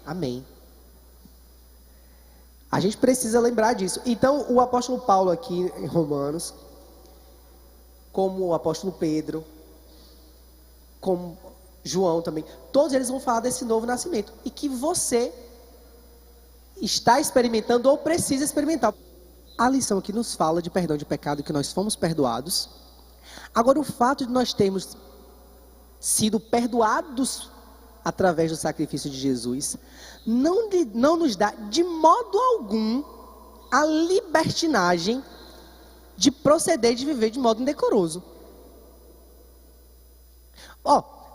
Amém. A gente precisa lembrar disso. Então, o apóstolo Paulo aqui em Romanos, como o apóstolo Pedro, como João também, todos eles vão falar desse novo nascimento. E que você está experimentando ou precisa experimentar. A lição aqui nos fala de perdão de pecado, que nós fomos perdoados. Agora, o fato de nós termos sido perdoados através do sacrifício de Jesus, não nos dá de modo algum a libertinagem de proceder, de viver de modo indecoroso.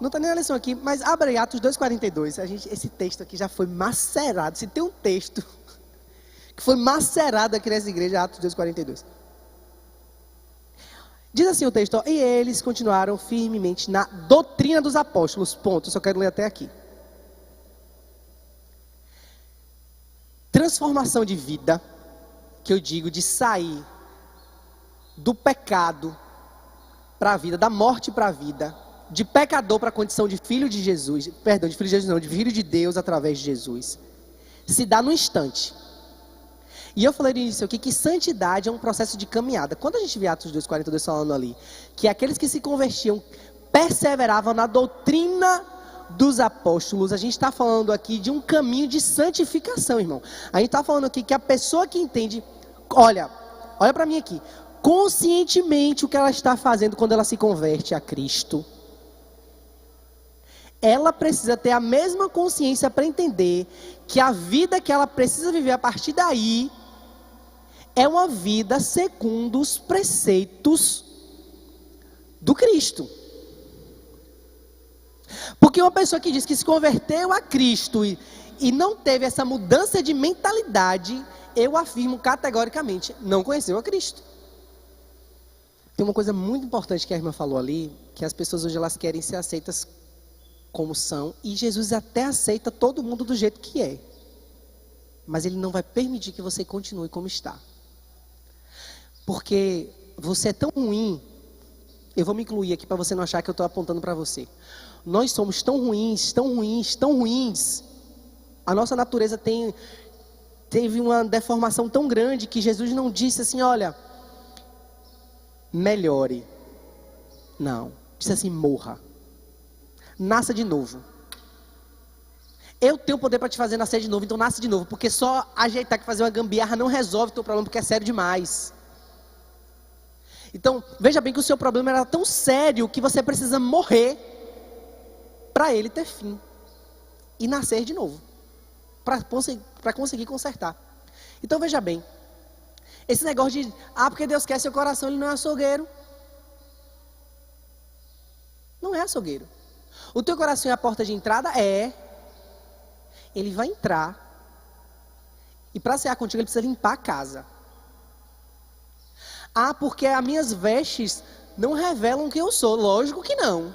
Não está nem na lição aqui, mas abre aí Atos 2,42. Esse texto aqui já foi macerado. Se tem um texto que foi macerado aqui nessa igreja, Atos 2,42. Diz assim o texto, e eles continuaram firmemente na doutrina dos apóstolos. Ponto, só quero ler até aqui. Transformação de vida, que eu digo de sair do pecado para a vida, da morte para a vida, de pecador para a condição de filho de Jesus, perdão, de filho de Jesus não, de filho de Deus através de Jesus, se dá no instante. E eu falei nisso aqui, que santidade é um processo de caminhada. Quando a gente vê Atos 2,42 falando ali, que aqueles que se convertiam perseveravam na doutrina dos apóstolos, a gente está falando aqui de um caminho de santificação, irmão. A gente está falando aqui que a pessoa que entende, olha para mim aqui, conscientemente o que ela está fazendo quando ela se converte a Cristo, ela precisa ter a mesma consciência para entender que a vida que ela precisa viver a partir daí é uma vida segundo os preceitos do Cristo. Porque uma pessoa que diz que se converteu a Cristo e não teve essa mudança de mentalidade, eu afirmo categoricamente, não conheceu a Cristo. Tem uma coisa muito importante que a irmã falou ali, que as pessoas hoje elas querem ser aceitas como são, e Jesus até aceita todo mundo do jeito que é. Mas Ele não vai permitir que você continue como está. Porque você é tão ruim, eu vou me incluir aqui para você não achar que eu estou apontando para você. Nós somos tão ruins, tão ruins, tão ruins. A nossa natureza teve uma deformação tão grande que Jesus não disse assim, olha, melhore. Não, disse assim, morra. Nasça de novo. Eu tenho poder para te fazer nascer de novo, então nasce de novo. Porque só ajeitar que fazer uma gambiarra não resolve o teu problema, porque é sério demais. Então, veja bem que o seu problema era tão sério que você precisa morrer para ele ter fim. E nascer de novo. Para conseguir consertar. Então, veja bem. Esse negócio de, porque Deus quer seu coração, Ele não é açougueiro. Não é açougueiro. O teu coração é a porta de entrada? É. Ele vai entrar. E para cear contigo, ele precisa limpar a casa. Porque as minhas vestes não revelam quem eu sou. Lógico que não.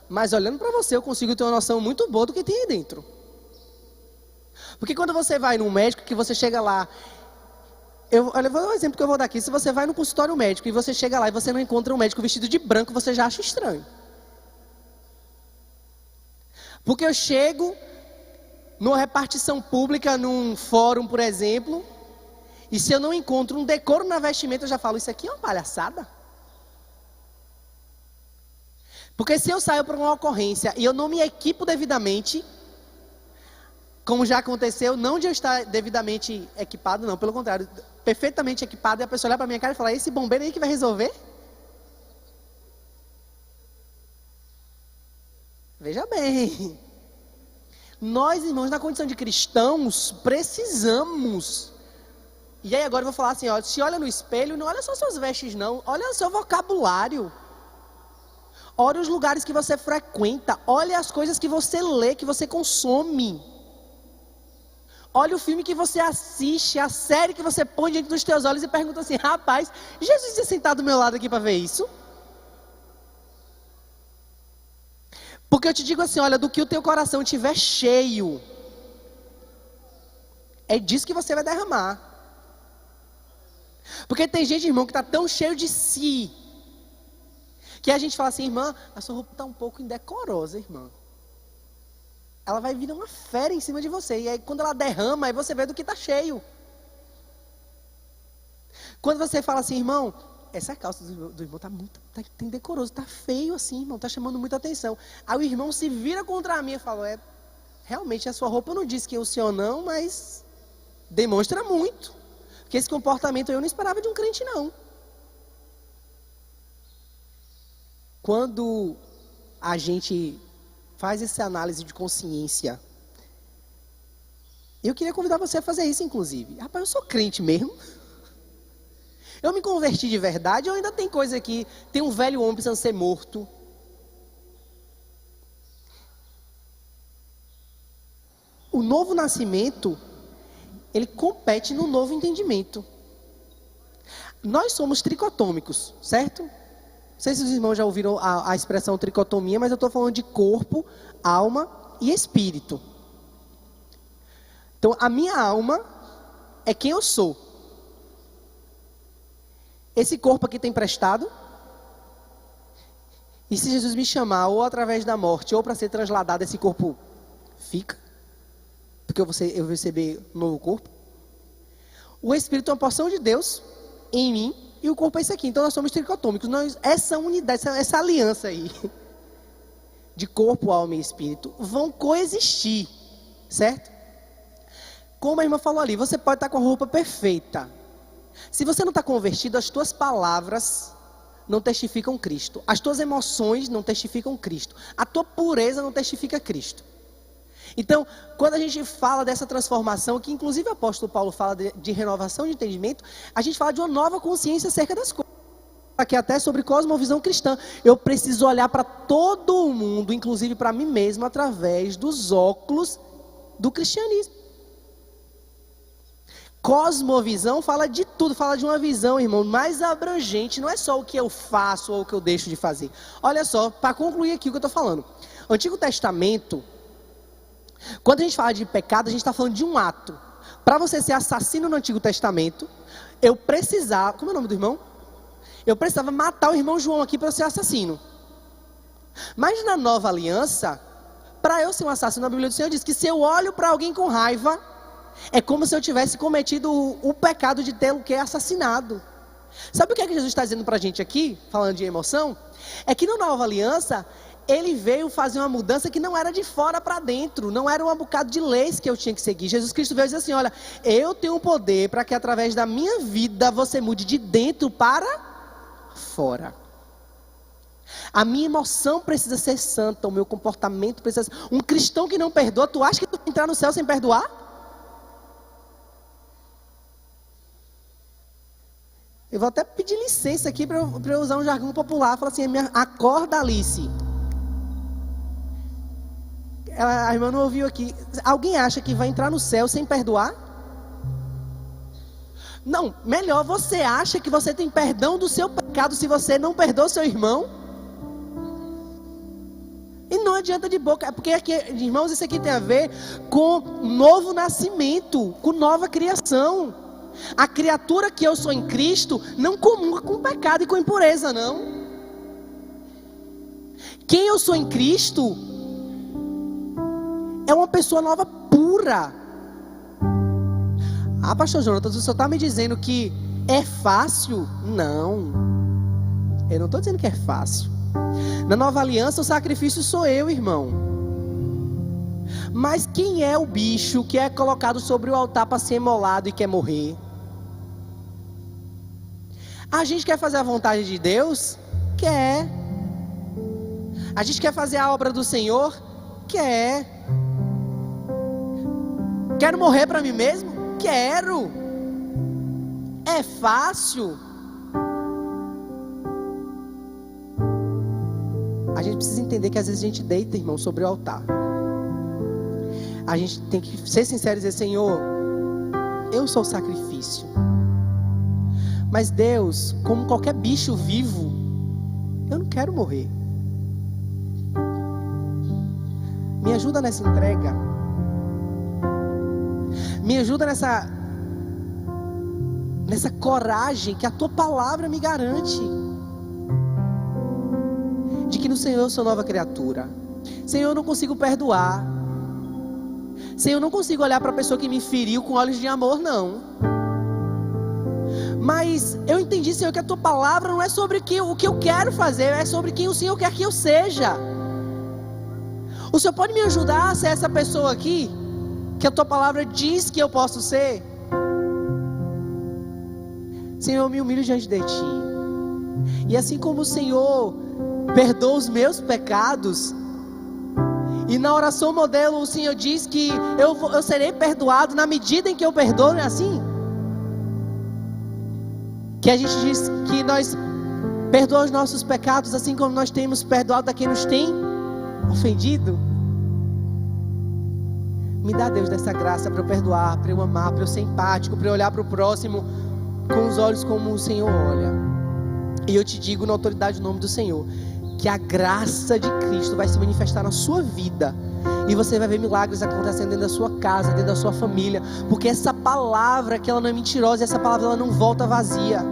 Mas olhando para você, eu consigo ter uma noção muito boa do que tem aí dentro. Porque quando você vai num médico, que você chega lá... Olha, vou dar um exemplo que eu vou dar aqui. Se você vai no consultório médico e você chega lá e você não encontra um médico vestido de branco, você já acha estranho. Porque eu chego numa repartição pública, num fórum, por exemplo, e se eu não encontro um decoro na vestimenta, eu já falo, isso aqui é uma palhaçada. Porque se eu saio para uma ocorrência e eu não me equipo devidamente, como já aconteceu, não de eu estar devidamente equipado, não, pelo contrário, perfeitamente equipado, e a pessoa olhar para minha cara e falar, esse bombeiro aí que vai resolver? Veja bem, nós, irmãos, na condição de cristãos, precisamos. E aí agora eu vou falar assim, se olha no espelho, não olha só suas vestes não, olha o seu vocabulário. Olha os lugares que você frequenta, olha as coisas que você lê, que você consome. Olha o filme que você assiste, a série que você põe diante dos teus olhos e pergunta assim: rapaz, Jesus ia sentar do meu lado aqui para ver isso? Porque eu te digo assim, olha, do que o teu coração estiver cheio, é disso que você vai derramar. Porque tem gente, irmão, que está tão cheio de si, que a gente fala assim: irmã, a sua roupa está um pouco indecorosa, irmã. Ela vai vir uma fera em cima de você. E aí quando ela derrama, aí você vê do que está cheio. Quando você fala assim: irmão, essa calça do irmão está muito indecoroso, está feio assim, irmão, está chamando muita atenção. Aí o irmão se vira contra mim e fala: realmente a sua roupa não diz quem é o senhor não, mas demonstra muito. Porque esse comportamento eu não esperava de um crente não. Quando a gente faz essa análise de consciência, eu queria convidar você a fazer isso, inclusive. Rapaz, eu sou crente mesmo? Eu me converti de verdade ou ainda tem coisa aqui? Tem um velho homem precisando ser morto? O novo nascimento, ele compete no novo entendimento. Nós somos tricotômicos, certo? Não sei se os irmãos já ouviram a expressão tricotomia, mas eu estou falando de corpo, alma e espírito. Então, a minha alma é quem eu sou. Esse corpo aqui está emprestado. E se Jesus me chamar, ou através da morte, ou para ser transladado, esse corpo fica. Porque eu vou receber um novo corpo. O espírito é uma porção de Deus em mim. E o corpo é esse aqui. Então nós somos tricotômicos. Essa unidade, essa aliança aí, de corpo, alma e espírito, vão coexistir. Certo? Como a irmã falou ali, você pode estar com a roupa perfeita. Se você não está convertido, as tuas palavras não testificam Cristo. As tuas emoções não testificam Cristo. A tua pureza não testifica Cristo. Então, quando a gente fala dessa transformação, que inclusive o apóstolo Paulo fala de renovação de entendimento, a gente fala de uma nova consciência acerca das coisas. Aqui até sobre cosmovisão cristã. Eu preciso olhar para todo o mundo, inclusive para mim mesmo, através dos óculos do cristianismo. Cosmovisão fala de tudo, fala de uma visão, irmão, mais abrangente. Não é só o que eu faço ou o que eu deixo de fazer. Olha só, para concluir aqui o que eu estou falando. O Antigo Testamento, quando a gente fala de pecado, a gente está falando de um ato. Para você ser assassino no Antigo Testamento, eu precisava... Como é o nome do irmão? Eu precisava matar o irmão João aqui para eu ser assassino. Mas na Nova Aliança, para eu ser um assassino, a Bíblia do Senhor diz que se eu olho para alguém com raiva, é como se eu tivesse cometido o pecado de ter o que é assassinado. Sabe o que é que Jesus está dizendo para a gente aqui, falando de emoção? É que na Nova Aliança, ele veio fazer uma mudança que não era de fora para dentro, não era um bocado de leis que eu tinha que seguir. Jesus Cristo veio dizer assim: olha, eu tenho um poder para que através da minha vida você mude de dentro para fora. A minha emoção precisa ser santa, o meu comportamento precisa ser... Um cristão que não perdoa, tu acha que tu vai entrar no céu sem perdoar? Eu vou até pedir licença aqui para eu usar um jargão popular. Fala assim: acorda, Alice. A irmã não ouviu aqui. Alguém acha que vai entrar no céu sem perdoar? Não, melhor, você acha que você tem perdão do seu pecado se você não perdoa seu irmão? E não adianta de boca, porque aqui, irmãos, isso aqui tem a ver com novo nascimento, com nova criação. A criatura que eu sou em Cristo não comunga com pecado e com impureza, não. Quem eu sou em Cristo é uma pessoa nova, pura. Ah, pastor Jonathan, o senhor está me dizendo que é fácil? Não, eu não estou dizendo que é fácil. Na Nova Aliança o sacrifício sou eu, irmão. Mas quem é o bicho que é colocado sobre o altar para ser imolado e quer morrer? A gente quer fazer a vontade de Deus? Quer. A gente quer fazer a obra do Senhor? Quer. Quero morrer para mim mesmo? Quero. É fácil. A gente precisa entender que às vezes a gente deita, irmão, sobre o altar. a gente tem que ser sincero e dizer: Senhor, eu sou o sacrifício. Mas Deus, como qualquer bicho vivo, eu não quero morrer. Me ajuda nessa entrega. Me ajuda nessa coragem que a tua palavra me garante. De que no Senhor eu sou nova criatura. Senhor, eu não consigo perdoar. Senhor, eu não consigo olhar para a pessoa que me feriu com olhos de amor, não. Mas eu entendi, Senhor, que a tua palavra não é sobre o que eu quero fazer, é sobre quem o Senhor quer que eu seja. O Senhor pode me ajudar a ser essa pessoa aqui, que a tua palavra diz que eu posso ser? Senhor, eu me humilho diante de ti. E assim como o Senhor perdoa os meus pecados, e na oração modelo o Senhor diz que eu serei perdoado na medida em que eu perdoo, não é assim? Que a gente diz que nós perdoamos os nossos pecados assim como nós temos perdoado a quem nos tem ofendido. Me dá, Deus, dessa graça para eu perdoar, para eu amar, para eu ser empático, para eu olhar para o próximo com os olhos como o Senhor olha. E eu te digo na autoridade do nome do Senhor, que a graça de Cristo vai se manifestar na sua vida. E você vai ver milagres acontecendo dentro da sua casa, dentro da sua família. Porque essa palavra, que ela não é mentirosa, e essa palavra ela não volta vazia.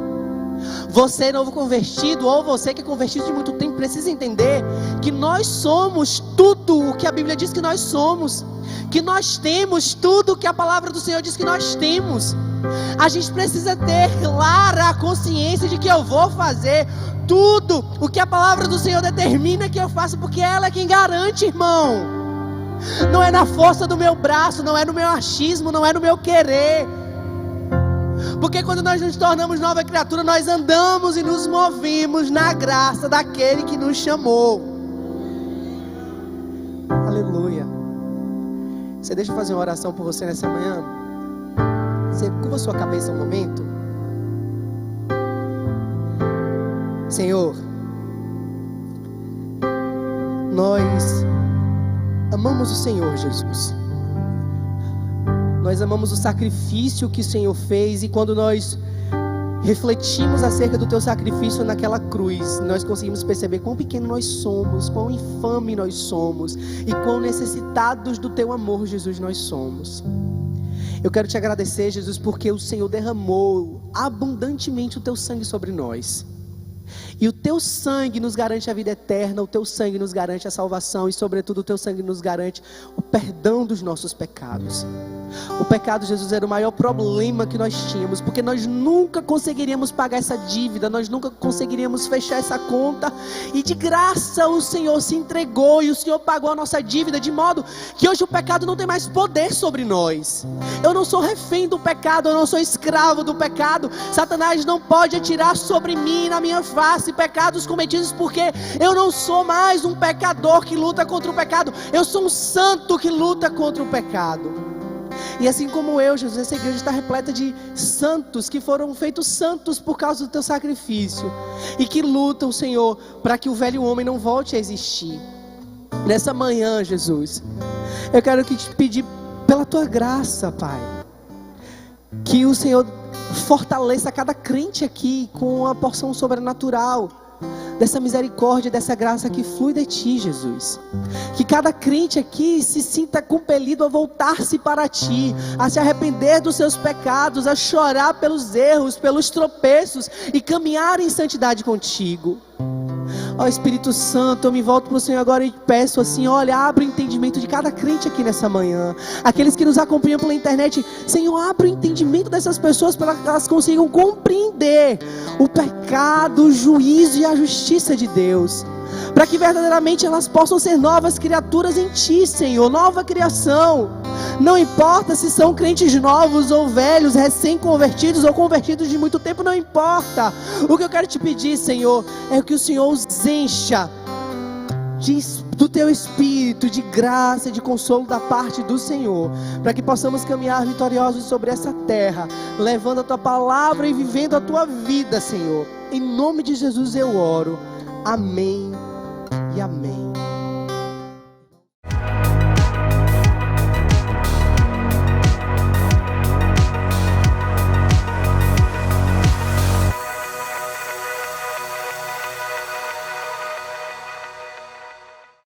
Você novo convertido, ou você que é convertido de muito tempo, precisa entender que nós somos tudo o que a Bíblia diz que nós somos. Que nós temos tudo o que a palavra do Senhor diz que nós temos. A gente precisa ter clara a consciência de que eu vou fazer tudo o que a palavra do Senhor determina que eu faça, porque ela é quem garante, irmão. Não é na força do meu braço, não é no meu achismo, não é no meu querer. Porque quando nós nos tornamos nova criatura, nós andamos e nos movemos na graça daquele que nos chamou. Aleluia. Você deixa eu fazer uma oração por você nessa manhã? Você curva sua cabeça um momento. Senhor, nós amamos o Senhor Jesus. Nós amamos o sacrifício que o Senhor fez. E quando nós refletimos acerca do teu sacrifício naquela cruz, nós conseguimos perceber quão pequeno nós somos, quão infame nós somos e quão necessitados do teu amor, Jesus, nós somos. Eu quero te agradecer, Jesus, porque o Senhor derramou abundantemente o teu sangue sobre nós. E o teu sangue nos garante a vida eterna, o teu sangue nos garante a salvação e, sobretudo, o teu sangue nos garante o perdão dos nossos pecados. O pecado, Jesus, era o maior problema que nós tínhamos, porque nós nunca conseguiríamos pagar essa dívida, nós nunca conseguiríamos fechar essa conta, e de graça o Senhor se entregou e o Senhor pagou a nossa dívida, de modo que hoje o pecado não tem mais poder sobre nós. Eu não sou refém do pecado, eu não sou escravo do pecado. Satanás não pode atirar sobre mim, na minha face, pecados cometidos, porque eu não sou mais um pecador que luta contra o pecado, eu sou um santo que luta contra o pecado. E assim como eu, Jesus, essa igreja está repleta de santos que foram feitos santos por causa do teu sacrifício e que lutam, Senhor, para que o velho homem não volte a existir. Nessa manhã, Jesus, eu quero te pedir pela tua graça, Pai, que o Senhor fortaleça cada crente aqui com uma porção sobrenatural dessa misericórdia, dessa graça que flui de ti, Jesus. Que cada crente aqui se sinta compelido a voltar-se para ti, a se arrepender dos seus pecados, a chorar pelos erros, pelos tropeços e caminhar em santidade contigo. Ó Espírito Santo, eu me volto para o Senhor agora e peço assim: olha, abre o entendimento de cada crente aqui nessa manhã. Aqueles que nos acompanham pela internet, Senhor, abre o entendimento dessas pessoas para que elas consigam compreender o pecado, o juízo e a justiça de Deus, para que verdadeiramente elas possam ser novas criaturas em ti, Senhor, nova criação. Não importa se são crentes novos ou velhos, recém-convertidos ou convertidos de muito tempo, não importa. O que eu quero te pedir, Senhor, é que o Senhor os encha do teu Espírito, de graça e de consolo da parte do Senhor, para que possamos caminhar vitoriosos sobre essa terra, levando a tua palavra e vivendo a tua vida, Senhor. Em nome de Jesus eu oro. Amém e amém.